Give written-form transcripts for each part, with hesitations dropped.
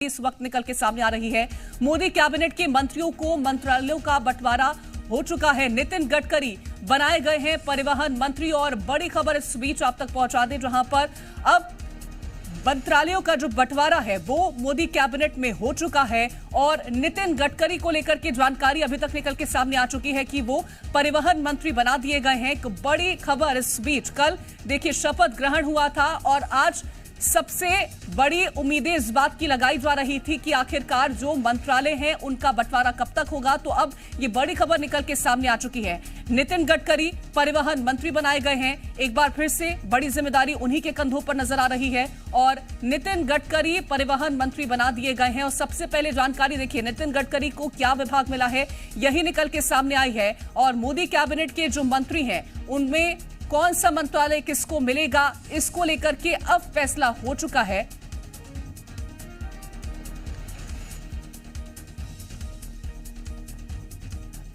इस वक्त निकल के सामने आ रही है। मोदी कैबिनेट के मंत्रियों को मंत्रालयों का बंटवारा हो चुका है। नितिन गडकरी बनाए गए हैं परिवहन मंत्री और बड़ी खबर इस बीच आप तक पहुंचा दें, जहां पर अब मंत्रालयों का जो बंटवारा है वो मोदी कैबिनेट में हो चुका है और नितिन गडकरी को लेकर के जानकारी अभी तक निकल के सामने आ चुकी है कि वो परिवहन मंत्री बना दिए गए हैं। एक बड़ी खबर इस बीच, कल देखिए शपथ ग्रहण हुआ था और आज सबसे बड़ी उम्मीदें इस बात की लगाई जा रही थी कि आखिरकार जो मंत्रालय हैं उनका बंटवारा कब तक होगा। तो अब ये बड़ी खबर निकल के सामने आ चुकी है। नितिन गडकरी परिवहन मंत्री बनाए गए हैं। एक बार फिर से बड़ी जिम्मेदारी उन्हीं के कंधों पर नजर आ रही है और नितिन गडकरी परिवहन मंत्री बना दिए गए हैं। और सबसे पहले जानकारी देखिए, नितिन गडकरी को क्या विभाग मिला है यही निकल के सामने आई है और मोदी कैबिनेट के जो मंत्री हैं उनमें कौन सा मंत्रालय किसको मिलेगा, इसको लेकर के अब फैसला हो चुका है।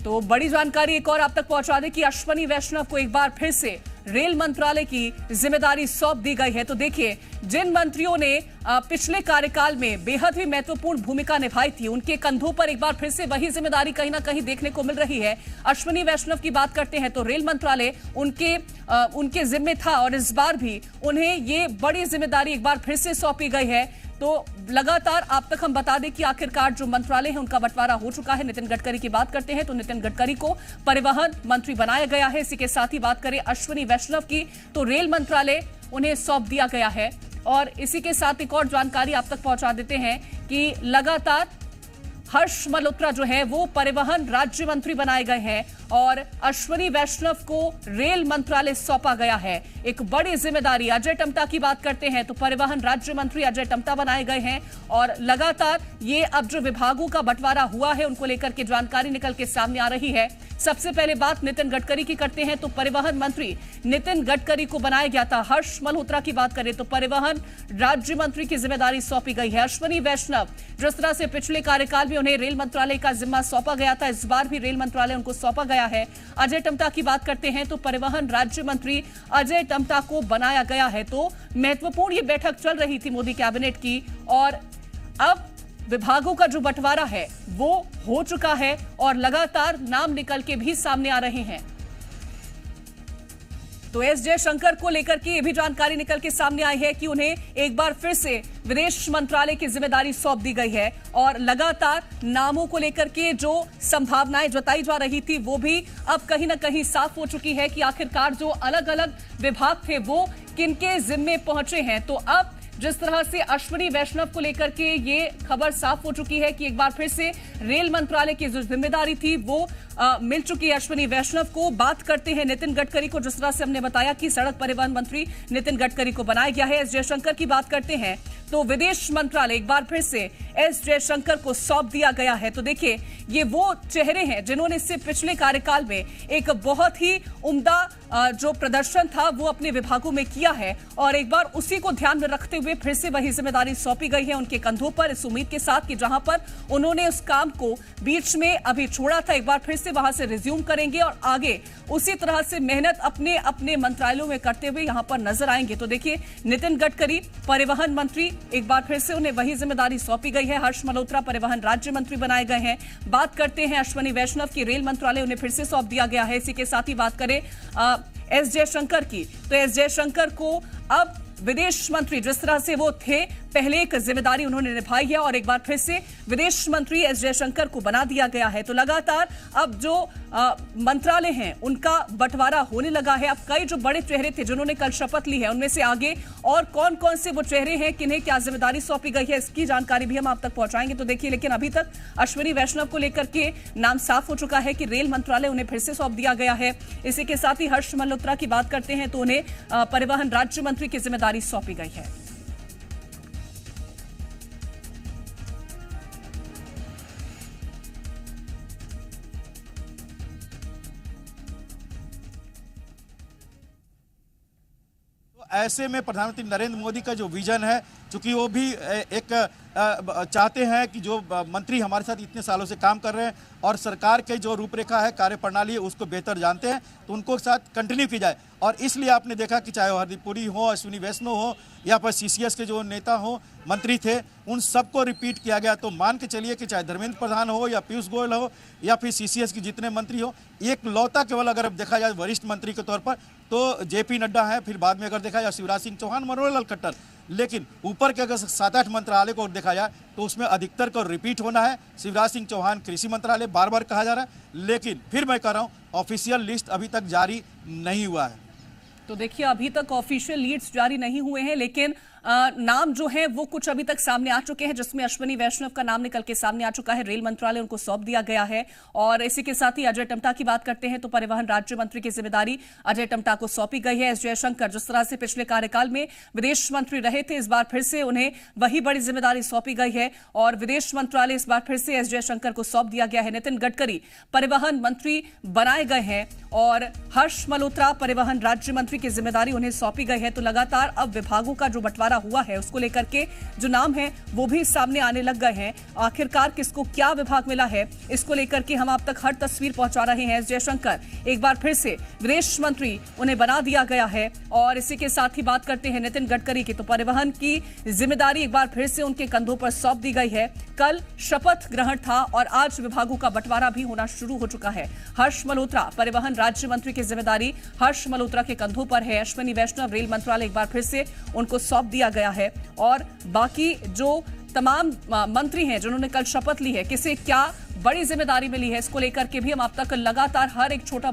तो बड़ी जानकारी एक और आप तक पहुंचा दें कि अश्वनी वैष्णव को एक बार फिर से रेल मंत्रालय की जिम्मेदारी सौंप दी गई है। तो देखिए, जिन मंत्रियों ने पिछले कार्यकाल में बेहद ही महत्वपूर्ण भूमिका निभाई थी उनके कंधों पर एक बार फिर से वही जिम्मेदारी कहीं ना कहीं देखने को मिल रही है। अश्वनी वैष्णव की बात करते हैं तो रेल मंत्रालय उनके जिम्मे था और इस बार भी उन्हें ये बड़ी जिम्मेदारी एक बार फिर से सौंपी गई है। तो लगातार आप तक हम बता दें कि आखिरकार जो मंत्रालय है उनका बंटवारा हो चुका है। नितिन गडकरी की बात करते हैं तो नितिन गडकरी को परिवहन मंत्री बनाया गया है। इसी के साथ ही बात करें अश्वनी वैष्णव की तो रेल मंत्रालय उन्हें सौंप दिया गया है। और इसी के साथ एक और जानकारी आप तक पहुंचा देते हैं कि लगातार हर्ष मल्होत्रा जो है वो परिवहन राज्य मंत्री बनाए गए हैं और अश्वनी वैष्णव को रेल मंत्रालय सौंपा गया है। एक बड़ी जिम्मेदारी। अजय टम्टा की बात करते हैं तो परिवहन राज्य मंत्री अजय टम्टा बनाए गए हैं और लगातार ये अब जो विभागों का बंटवारा हुआ है उनको लेकर के जानकारी निकल के सामने आ रही है। सबसे पहले बात नितिन गडकरी की करते हैं तो परिवहन मंत्री नितिन गडकरी को बनाया गया था। हर्ष मल्होत्रा की बात करें तो परिवहन राज्य मंत्री की जिम्मेदारी सौंपी गई है। अश्वनी वैष्णव जिस तरह से पिछले कार्यकाल में उन्हें रेल मंत्रालय का जिम्मा सौंपा गया था, इस बार भी रेल मंत्रालय उनको सौंपा गया है। अजय टम्टा की बात करते हैं तो परिवहन राज्य मंत्री अजय टम्टा को बनाया गया है। तो महत्वपूर्ण ये बैठक चल रही थी मोदी कैबिनेट की और अब विभागों का जो बंटवारा है वो हो चुका है और लगातार नाम निकल के भी सामने आ रहे हैं। तो एस जयशंकर को लेकर के ये भी जानकारी निकल के सामने आई है कि उन्हें एक बार फिर से विदेश मंत्रालय की जिम्मेदारी सौंप दी गई है और लगातार नामों को लेकर के जो संभावनाएं जताई जा रही थी वो भी अब कहीं ना कहीं साफ हो चुकी है कि आखिरकार जो अलग अलग विभाग थे वो किनके जिम्मे पहुंचे हैं। तो अब जिस तरह से अश्वनी वैष्णव को लेकर के ये खबर साफ हो चुकी है कि एक बार फिर से रेल मंत्रालय की जो जिम्मेदारी थी वो मिल चुकी है अश्वनी वैष्णव को। बात करते हैं नितिन गडकरी को, जिस तरह से हमने बताया कि सड़क परिवहन मंत्री नितिन गडकरी को बनाया गया है। एस जयशंकर की बात करते हैं तो विदेश मंत्रालय एक बार फिर से एस जयशंकर को सौंप दिया गया है। तो देखिए, ये वो चेहरे हैं जिन्होंने इससे पिछले कार्यकाल में एक बहुत ही उम्दा जो प्रदर्शन था वो अपने विभागों में किया है और एक बार उसी को ध्यान में रखते हुए फिर से वही जिम्मेदारी सौंपी गई है उनके कंधों पर, इस उम्मीद के साथ कि जहां पर उन्होंने उस काम को बीच में अभी छोड़ा था एक बार फिर से वहां से रिज्यूम करेंगे और आगे उसी तरह से मेहनत अपने अपने मंत्रालयों में करते हुए यहां पर नजर आएंगे। तो देखिए, नितिन गडकरी परिवहन मंत्री, एक बार फिर से उन्हें वही जिम्मेदारी सौंपी गई है। हर्ष मल्होत्रा परिवहन राज्य मंत्री बनाए गए हैं। बात करते हैं अश्वनी वैष्णव की, रेल मंत्रालय उन्हें फिर से सौंप दिया गया है। इसी के साथ ही बात करें एस जयशंकर की तो एस जयशंकर को अब विदेश मंत्री जिस तरह से वो थे पहले एक जिम्मेदारी उन्होंने निभाई है और एक बार फिर से विदेश मंत्री एस जयशंकर को बना दिया गया है। तो लगातार अब जो मंत्रालय हैं उनका बंटवारा होने लगा है। अब कई जो बड़े चेहरे थे जिन्होंने कल शपथ ली है उनमें से आगे और कौन कौन से वो चेहरे हैं, किन्हें क्या जिम्मेदारी सौंपी गई है, इसकी जानकारी भी हम आप तक पहुंचाएंगे। तो देखिए, लेकिन अभी तक अश्वनी वैष्णव को लेकर के नाम साफ हो चुका है कि रेल मंत्रालय उन्हें फिर से सौंप दिया गया है। इसी के साथ ही हर्ष मल्होत्रा की बात करते हैं तो उन्हें परिवहन राज्य मंत्री की जिम्मेदारी सौंपी गई है। ऐसे में प्रधानमंत्री नरेंद्र मोदी का जो विजन है, चूंकि वो भी एक चाहते हैं कि जो मंत्री हमारे साथ इतने सालों से काम कर रहे हैं और सरकार के जो रूपरेखा है, कार्यप्रणाली है, उसको बेहतर जानते हैं, तो उनको साथ कंटिन्यू की जाए और इसलिए आपने देखा कि चाहे वो हरदीप पुरी हो, अश्विनी वैष्णव हो या फिर सीसीएस के जो नेता हो, मंत्री थे, उन सबको रिपीट किया गया। तो मान के चलिए कि चाहे धर्मेंद्र प्रधान हो या पीयूष गोयल हो या फिर सीसीएस के जितने मंत्री हो, एक लौता केवल अगर अब देखा जाए वरिष्ठ मंत्री के तौर पर तो जेपी नड्डा है, फिर बाद में अगर देखा जाए शिवराज सिंह चौहान, मनोहर लाल खट्टर। लेकिन ऊपर के अगर 7-8 मंत्रालय को देखा जाए तो उसमें अधिकतर को रिपीट होना है। शिवराज सिंह चौहान कृषि मंत्रालय बार बार कहा जा रहा है, लेकिन फिर मैं कह रहा हूँ ऑफिशियल लिस्ट अभी तक जारी नहीं हुआ है। तो देखिए अभी तक ऑफिशियल लीड्स जारी नहीं हुए हैं, लेकिन नाम जो है वो कुछ अभी तक सामने आ चुके हैं, जिसमें अश्विनी वैष्णव का नाम निकल के सामने आ चुका है। रेल मंत्रालय उनको सौंप दिया गया है। और इसी के साथ ही अजय टम्टा की बात करते हैं तो परिवहन राज्य मंत्री की जिम्मेदारी अजय टम्टा को सौंपी गई है। एस जयशंकर जिस तरह से पिछले कार्यकाल में विदेश मंत्री रहे थे, इस बार फिर से उन्हें वही बड़ी जिम्मेदारी सौंपी गई है और विदेश मंत्रालय इस बार फिर से एस जयशंकर को सौंप दिया गया है। नितिन गडकरी परिवहन मंत्री बनाए गए हैं और हर्ष मल्होत्रा परिवहन राज्य मंत्री की जिम्मेदारी उन्हें सौंपी गई है। तो लगातार अब विभागों का जो बंटवारा हुआ है उसको लेकर के जो नाम है वो भी सामने आने लग गए हैं। आखिरकार किसको क्या विभाग मिला है, इसको लेकर के हम आप तक हर तस्वीर पहुंचा रहे हैं। एस जयशंकर एक बार फिर से विदेश मंत्री उन्हें बना दिया गया है। और इसी के साथ ही बात करते हैं नितिन गडकरी की, तो परिवहन की जिम्मेदारी एक बार फिर से उनके कंधों पर सौंप दी गई है। कल शपथ ग्रहण था और आज विभागों का बंटवारा भी होना शुरू हो चुका है। हर्ष मल्होत्रा परिवहन राज्य मंत्री की जिम्मेदारी हर्ष मल्होत्रा के कंधों पर है। अश्विनी वैष्णव रेल मंत्रालय एक बार फिर से उनको सौंप दिया गया है और बाकी जो तमाम मंत्री हैं जिन्होंने कल शपथ ली है, किसे क्या बड़ी जिम्मेदारी मिली है, इसको लेकर के भी हम आप तक लगातार हर एक छोटा